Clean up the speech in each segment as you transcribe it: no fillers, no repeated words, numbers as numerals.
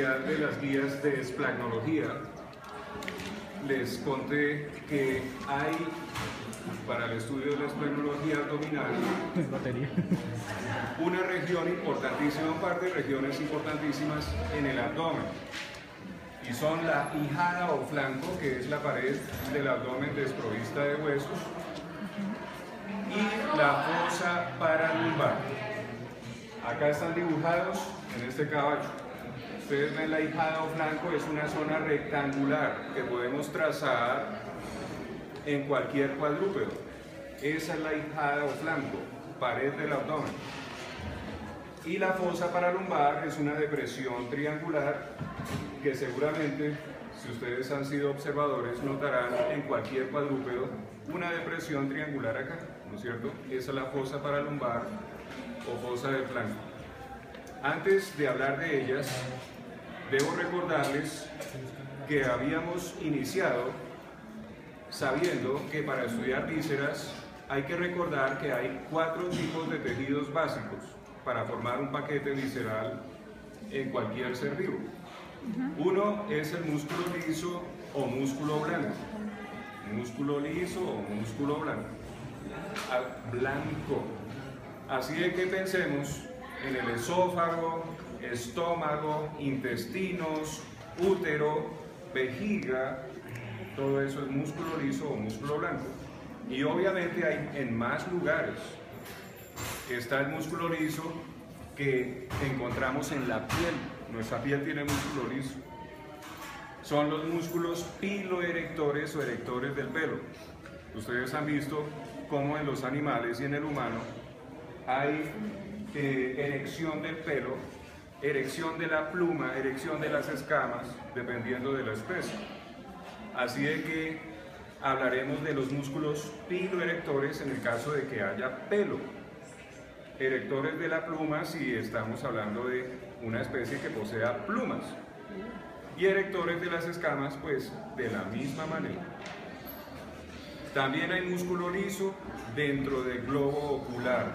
inicial de las guías de esplagnología, les conté que hay, para el estudio de la esplagnología abdominal, una región importantísima, un par de regiones importantísimas en el abdomen, y son la ijada o flanco, que es la pared del abdomen desprovista de huesos, y la fosa paralumbar. Acá están dibujados en este caballo. Ustedes ven la ijada o flanco, es una zona rectangular que podemos trazar en cualquier cuadrúpedo. Esa es la ijada o flanco, pared del abdomen. Y la fosa paralumbar es una depresión triangular que seguramente, si ustedes han sido observadores, notarán en cualquier cuadrúpedo una depresión triangular acá, ¿no es cierto? Esa es la fosa paralumbar o fosa del flanco. Antes de hablar de ellas, debo recordarles que habíamos iniciado sabiendo que para estudiar vísceras hay que recordar que hay 4 tipos de tejidos básicos para formar un paquete visceral en cualquier ser vivo. Uno es el músculo liso o músculo blanco. Músculo liso o músculo blanco. Blanco. Así es que pensemos en el esófago, estómago, intestinos, útero, vejiga, todo eso es músculo liso o músculo blanco. Y obviamente hay en más lugares. Está el músculo liso que encontramos en la piel. Nuestra piel tiene músculo liso. Son los músculos piloerectores o erectores del pelo. Ustedes han visto cómo en los animales y en el humano hay erección del pelo, erección de la pluma, erección de las escamas, dependiendo de la especie. Así de que hablaremos de los músculos piloerectores en el caso de que haya pelo. Erectores de la pluma si estamos hablando de una especie que posea plumas. Y erectores de las escamas, pues, de la misma manera. También hay músculo liso dentro del globo ocular,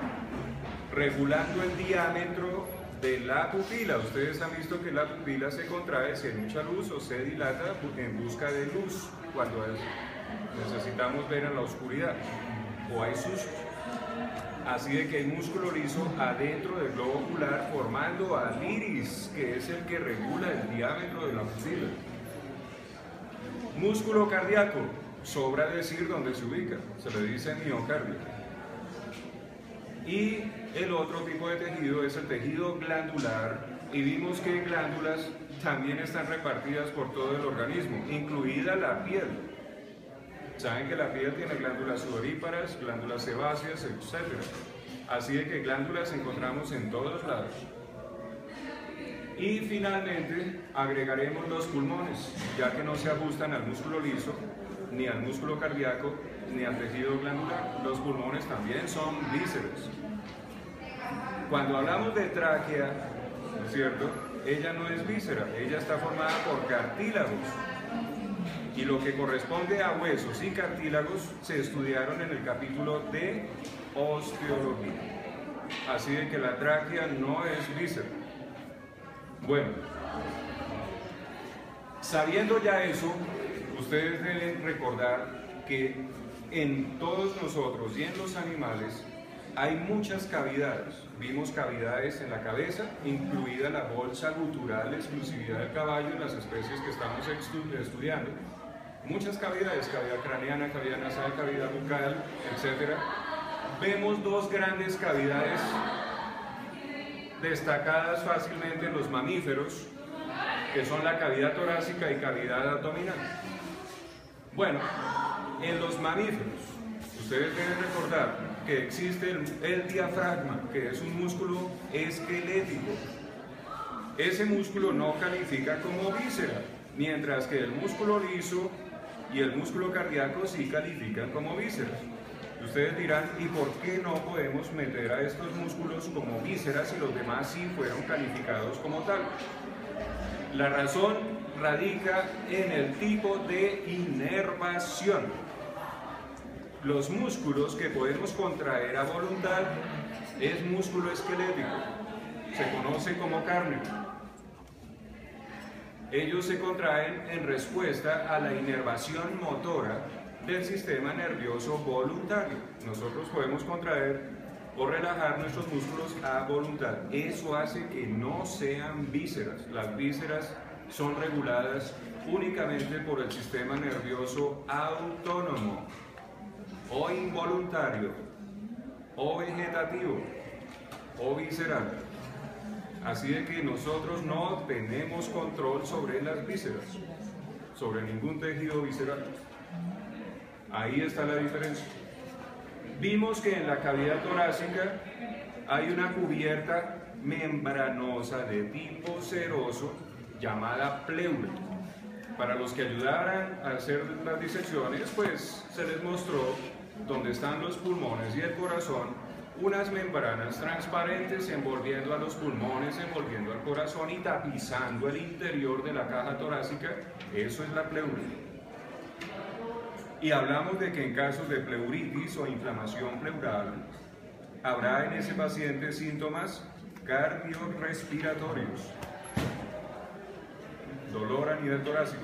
regulando el diámetro de la pupila. Ustedes han visto que la pupila se contrae si hay mucha luz o se dilata en busca de luz cuando necesitamos ver en la oscuridad o hay susto. Así de que hay músculo liso adentro del globo ocular formando al iris, que es el que regula el diámetro de la pupila. Músculo cardíaco, sobra decir dónde se ubica, se le dice miocardio. Y el otro tipo de tejido es el tejido glandular, y vimos que glándulas también están repartidas por todo el organismo, incluida la piel. Saben que la piel tiene glándulas sudoríparas, glándulas sebáceas, etc. Así de que glándulas encontramos en todos lados. Y finalmente agregaremos los pulmones, ya que no se ajustan al músculo liso, ni al músculo cardíaco, ni al tejido glandular. Los pulmones también son vísceras. Cuando hablamos de tráquea, ¿no es cierto? Ella no es víscera, ella está formada por cartílagos. Y lo que corresponde a huesos y cartílagos se estudiaron en el capítulo de osteología. Así de que la tráquea no es víscera. Bueno, sabiendo ya eso, ustedes deben recordar que en todos nosotros y en los animales hay muchas cavidades. Vimos cavidades en la cabeza, incluida la bolsa gutural, exclusividad del caballo en las especies que estamos estudiando. Muchas cavidades, cavidad craneana, cavidad nasal, cavidad bucal, etc. Vemos 2 grandes cavidades destacadas fácilmente en los mamíferos, que son la cavidad torácica y cavidad abdominal. Bueno, en los mamíferos, ustedes deben recordar que existe el diafragma, que es un músculo esquelético. Ese músculo no califica como víscera, mientras que el músculo liso y el músculo cardíaco sí califican como vísceras. Ustedes dirán, ¿y por qué no podemos meter a estos músculos como vísceras y los demás sí fueron calificados como tal? La razón radica en el tipo de inervación. Los músculos que podemos contraer a voluntad es músculo esquelético, se conoce como carne. Ellos se contraen en respuesta a la inervación motora del sistema nervioso voluntario. Nosotros podemos contraer o relajar nuestros músculos a voluntad. Eso hace que no sean vísceras. Las vísceras son reguladas únicamente por el sistema nervioso autónomo, o involuntario, o vegetativo, o visceral. Así de que nosotros no tenemos control sobre las vísceras, sobre ningún tejido visceral. Ahí está la diferencia. Vimos que en la cavidad torácica hay una cubierta membranosa de tipo seroso llamada pleura. Para los que ayudaran a hacer las disecciones, pues se les mostró donde están los pulmones y el corazón, unas membranas transparentes envolviendo a los pulmones, envolviendo al corazón y tapizando el interior de la caja torácica. Eso es la pleura. Y hablamos de que en casos de pleuritis o inflamación pleural, habrá en ese paciente síntomas cardiorrespiratorios, dolor a nivel torácico.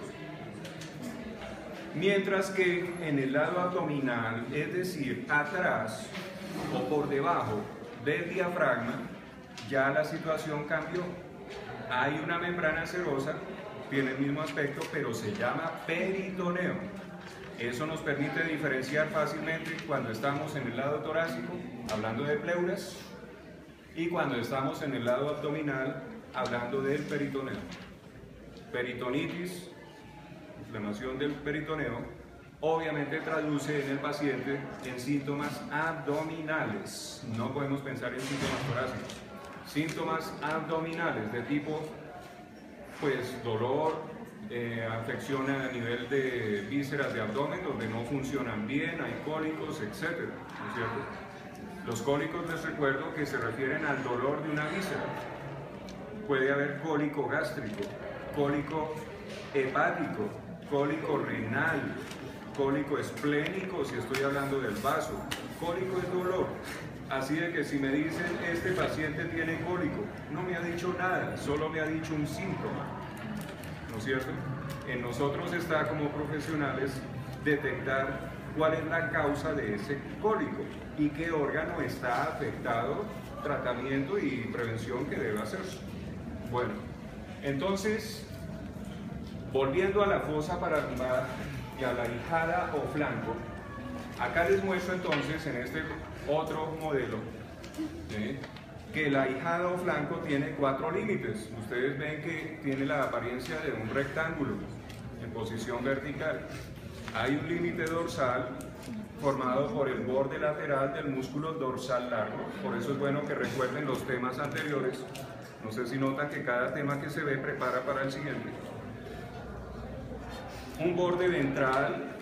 Mientras que en el lado abdominal, es decir, atrás o por debajo del diafragma, ya la situación cambió. Hay una membrana serosa, tiene el mismo aspecto, pero se llama peritoneo. Eso nos permite diferenciar fácilmente cuando estamos en el lado torácico, hablando de pleuras, y cuando estamos en el lado abdominal, hablando del peritoneo. Peritonitis, inflamación del peritoneo, obviamente traduce en el paciente en síntomas abdominales. No podemos pensar en síntomas torácicos. Síntomas abdominales de tipo, pues, dolor, afección a nivel de vísceras de abdomen, donde no funcionan bien, hay cólicos, etc. ¿No es cierto? Los cólicos, les recuerdo que se refieren al dolor de una víscera. Puede haber cólico gástrico, cólico hepático, cólico renal, cólico esplénico, si estoy hablando del vaso. Cólico es dolor. Así de que si me dicen, este paciente tiene cólico, no me ha dicho nada, solo me ha dicho un síntoma. ¿No es cierto? En nosotros está, como profesionales, detectar cuál es la causa de ese cólico y qué órgano está afectado, tratamiento y prevención que debe hacerse. Bueno, entonces, volviendo a la fosa paralumbar y a la ijada o flanco, acá les muestro entonces en este otro modelo, ¿sí?, que la ijada o flanco tiene 4 límites. Ustedes ven que tiene la apariencia de un rectángulo en posición vertical. Hay un límite dorsal formado por el borde lateral del músculo dorsal largo. Por eso es bueno que recuerden los temas anteriores. No sé si notan que cada tema que se ve prepara para el siguiente. Un borde ventral.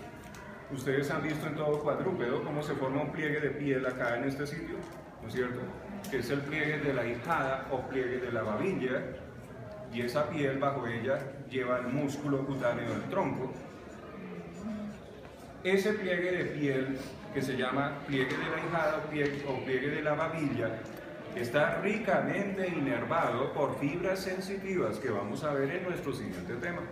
Ustedes han visto en todo cuadrúpedo cómo se forma un pliegue de piel acá en este sitio, ¿no es cierto?, que es el pliegue de la ijada o pliegue de la babilla, y esa piel bajo ella lleva el músculo cutáneo del tronco. Ese pliegue de piel, que se llama pliegue de la ijada o pliegue de la babilla, está ricamente inervado por fibras sensitivas que vamos a ver en nuestro siguiente tema.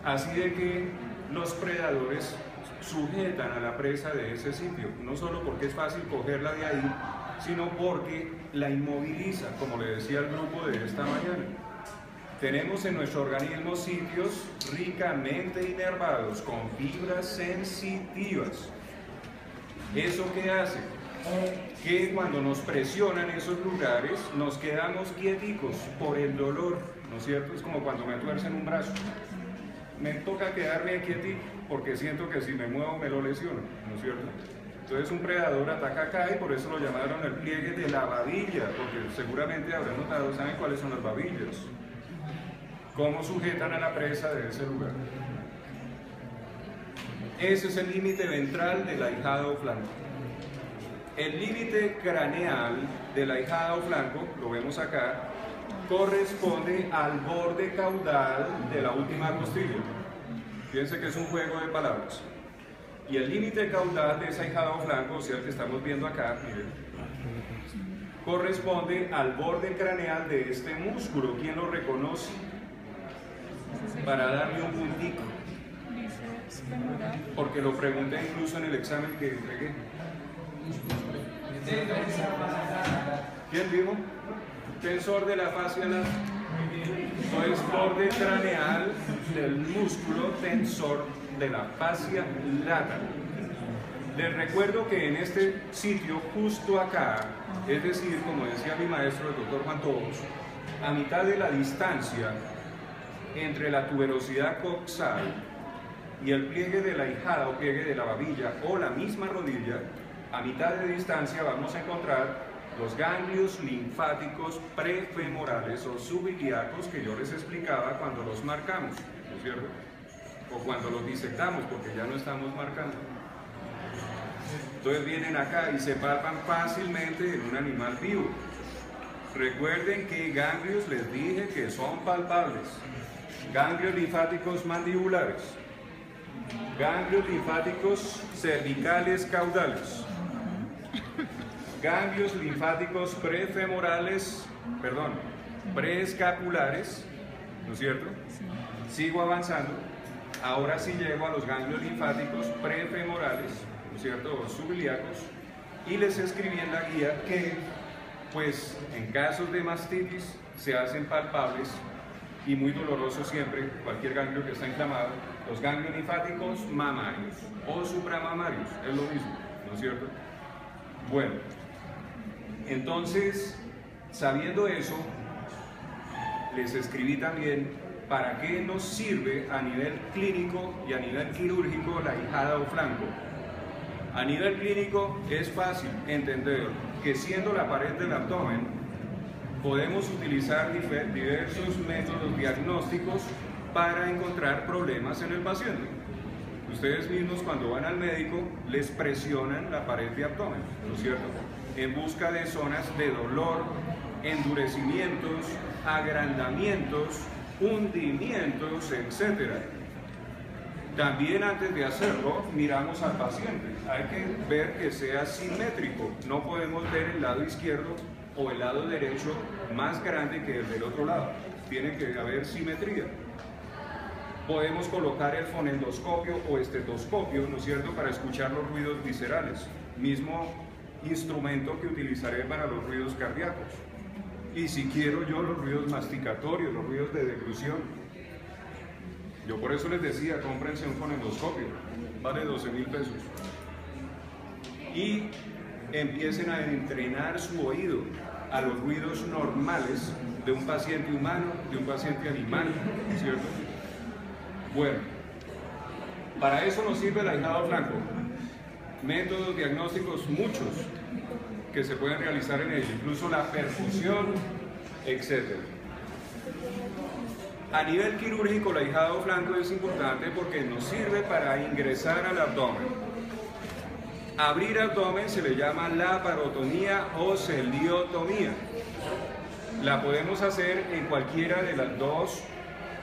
Así de que los predadores sujetan a la presa de ese sitio, no solo porque es fácil cogerla de ahí, sino porque la inmoviliza, como le decía al grupo de esta mañana. Tenemos en nuestro organismo sitios ricamente inervados con fibras sensitivas. ¿Eso qué hace? Que cuando nos presionan esos lugares nos quedamos quieticos por el dolor, ¿no es cierto? Es como cuando me tuercen un brazo. Me toca quedarme quietito porque siento que si me muevo me lo lesiono, ¿no es cierto? Entonces un predador ataca acá y por eso lo llamaron el pliegue de la babilla, porque seguramente habrán notado, ¿saben cuáles son las babillas? ¿Cómo sujetan a la presa de ese lugar? Ese es el límite ventral de la ijada o flanco. El límite craneal de la ijada o flanco, lo vemos acá, corresponde al borde caudal de la última costilla. Fíjense que es un juego de palabras. Y el límite caudal de esa ijada o flanco, o sea, el que estamos viendo acá, miren, corresponde al borde craneal de este músculo. ¿Quién lo reconoce? para darle un puntico. Bíceps femoral. Porque lo pregunté incluso en el examen que entregué. ¿Quién dijo? Tensor de la fascia lata. No es borde craneal del músculo tensor de la fascia lata. Les recuerdo que en este sitio, justo acá, es decir, como decía mi maestro, el doctor Juan Tobos, a mitad de la distancia entre la tuberosidad coxal y el pliegue de la ijada o pliegue de la babilla o la misma rodilla, a mitad de distancia vamos a encontrar los ganglios linfáticos prefemorales o subilíacos que yo les explicaba cuando los marcamos, ¿no es cierto? O cuando los disectamos, porque ya no estamos marcando. Entonces vienen acá y se palpan fácilmente en un animal vivo. Recuerden que ganglios les dije que son palpables. Ganglios linfáticos mandibulares, ganglios linfáticos cervicales caudales, ganglios linfáticos preescapulares, ¿no es cierto? Sigo avanzando. Ahora sí llego a los ganglios linfáticos prefemorales, ¿no es cierto? O subilíacos. Y les escribí en la guía que, pues, en casos de mastitis se hacen palpables y muy doloroso siempre, cualquier ganglio que está inflamado, los ganglios linfáticos mamarios o supramamarios, es lo mismo, ¿no es cierto? Bueno, entonces, sabiendo eso, les escribí también para qué nos sirve a nivel clínico y a nivel quirúrgico la ijada o flanco. A nivel clínico es fácil entender que siendo la pared del abdomen, podemos utilizar diversos métodos diagnósticos para encontrar problemas en el paciente. Ustedes mismos cuando van al médico les presionan la pared de abdomen, ¿no es cierto? En busca de zonas de dolor, endurecimientos, agrandamientos, hundimientos, etc. También antes de hacerlo miramos al paciente. Hay que ver que sea simétrico. No podemos ver el lado izquierdo o el lado derecho más grande que el del otro lado. Tiene que haber simetría. Podemos colocar el fonendoscopio o estetoscopio, ¿no es cierto?, para escuchar los ruidos viscerales. Mismo instrumento que utilizaré para los ruidos cardíacos. Y si quiero yo los ruidos masticatorios, los ruidos de deglución. Yo por eso les decía, cómprense un fonendoscopio. Vale 12.000 pesos. Y empiecen a entrenar su oído a los ruidos normales de un paciente humano, de un paciente animal, ¿cierto? Bueno, para eso nos sirve el ijado flanco. Métodos diagnósticos muchos que se pueden realizar en ello, incluso la perfusión, etc. A nivel quirúrgico, el ijado flanco es importante porque nos sirve para ingresar al abdomen. Abrir abdomen se le llama laparotomía o celiotomía. La podemos hacer en cualquiera de las dos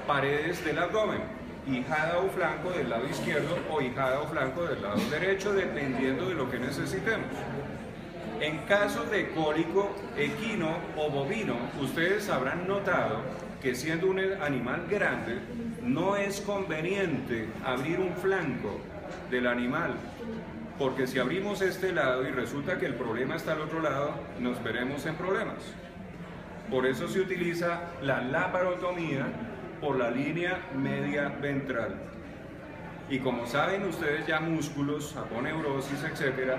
paredes del abdomen, ijada o flanco del lado izquierdo o ijada o flanco del lado derecho, dependiendo de lo que necesitemos. En casos de cólico equino o bovino, ustedes habrán notado que siendo un animal grande, no es conveniente abrir un flanco del animal, porque si abrimos este lado y resulta que el problema está al otro lado, nos veremos en problemas. Por eso se utiliza la laparotomía por la línea media ventral. Y como saben ustedes ya músculos, aponeurosis, etc.,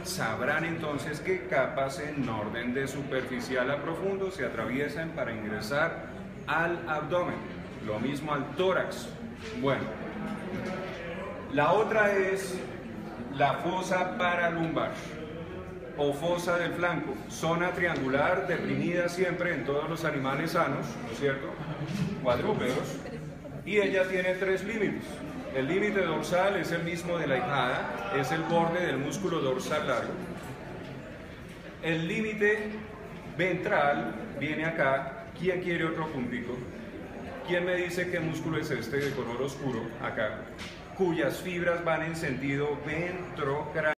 sabrán entonces qué capas en orden de superficial a profundo se atraviesan para ingresar al abdomen. Lo mismo al tórax. Bueno, la otra es la fosa paralumbar o fosa del flanco, zona triangular deprimida siempre en todos los animales sanos, ¿no es cierto?, cuadrúpedos, y ella tiene tres límites. El límite dorsal es el mismo de la ijada, es el borde del músculo dorsal largo. El límite ventral viene acá. ¿Quién quiere otro puntico? ¿Quién me dice qué músculo es este de color oscuro acá, cuyas fibras van en sentido ventrocraniano?